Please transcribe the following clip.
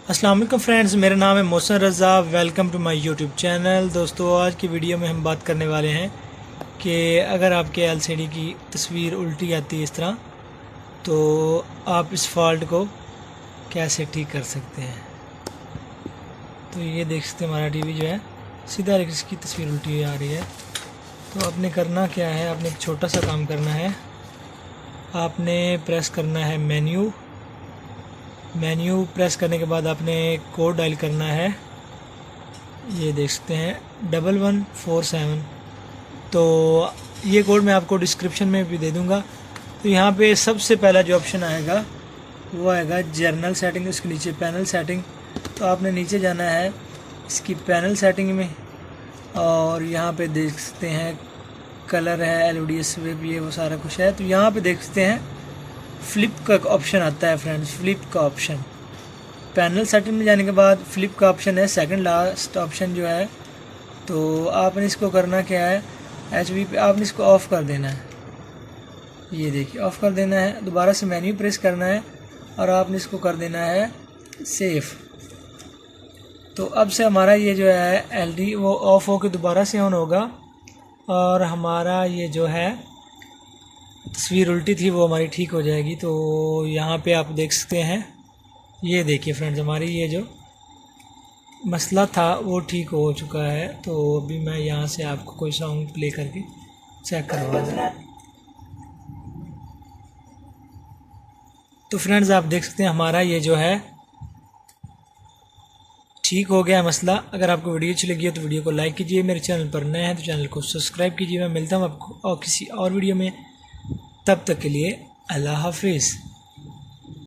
अस्सलाम वालेकुम फ्रेंड्स, मेरा नाम है Mohsin Raza. Welcome to my YouTube channel. दोस्तों, आज की वीडियो में हम बात करने वाले हैं कि अगर आपके एलसीडी की तस्वीर उल्टी आती है इस तरह, तो आप इस फॉल्ट को कैसे ठीक कर सकते हैं। तो ये देख सकते हैं, हमारा टीवी जो है सीधा इसकी तस्वीर उल्टी आ रही है। तो आपने करना क्या है, आपने एक छोटा सा काम करना है। आपने प्रेस करना है मेन्यू प्रेस करने के बाद आपने कोड डायल करना है। ये देख सकते हैं 1147। तो ये कोड मैं आपको डिस्क्रिप्शन में भी दे दूंगा। तो यहाँ पे सबसे पहला जो ऑप्शन आएगा वो आएगा जर्नल सेटिंग, उसके नीचे पैनल सेटिंग। तो आपने नीचे जाना है इसकी पैनल सेटिंग में, और यहाँ पे देख सकते हैं कलर है, एलईडी स्विप, ये वो सारा कुछ है। तो यहाँ पे देख सकते हैं फ्लिप का ऑप्शन आता है फ्रेंड्स, फ्लिप का ऑप्शन। पैनल सेटिंग में जाने के बाद फ्लिप का ऑप्शन है, सेकंड लास्ट ऑप्शन जो है। तो आपने इसको करना क्या है, HV पे आपने इसको ऑफ़ कर देना है। ये देखिए ऑफ़ कर देना है। दोबारा से मेन्यू प्रेस करना है और आपने इसको कर देना है सेफ। तो अब से हमारा ये जो है एलडी वो ऑफ़ होकर दोबारा से ऑन होगा, और हमारा ये जो है तस्वीर उल्टी थी वो हमारी ठीक हो जाएगी। तो यहाँ पे आप देख सकते हैं, ये देखिए फ्रेंड्स, हमारी ये जो मसला था वो ठीक हो चुका है। तो अभी मैं यहाँ से आपको कोई सॉन्ग प्ले करके चेक करवा दूँ। तो फ्रेंड्स, आप देख सकते हैं हमारा ये जो है ठीक हो गया मसला। अगर आपको वीडियो अच्छी लगी हो तो वीडियो को लाइक कीजिए, मेरे चैनल पर नए हैं तो चैनल को सब्सक्राइब कीजिए। मैं मिलता हूँ आपको और किसी और वीडियो में। तब तक के लिए अल्लाह हाफिज़।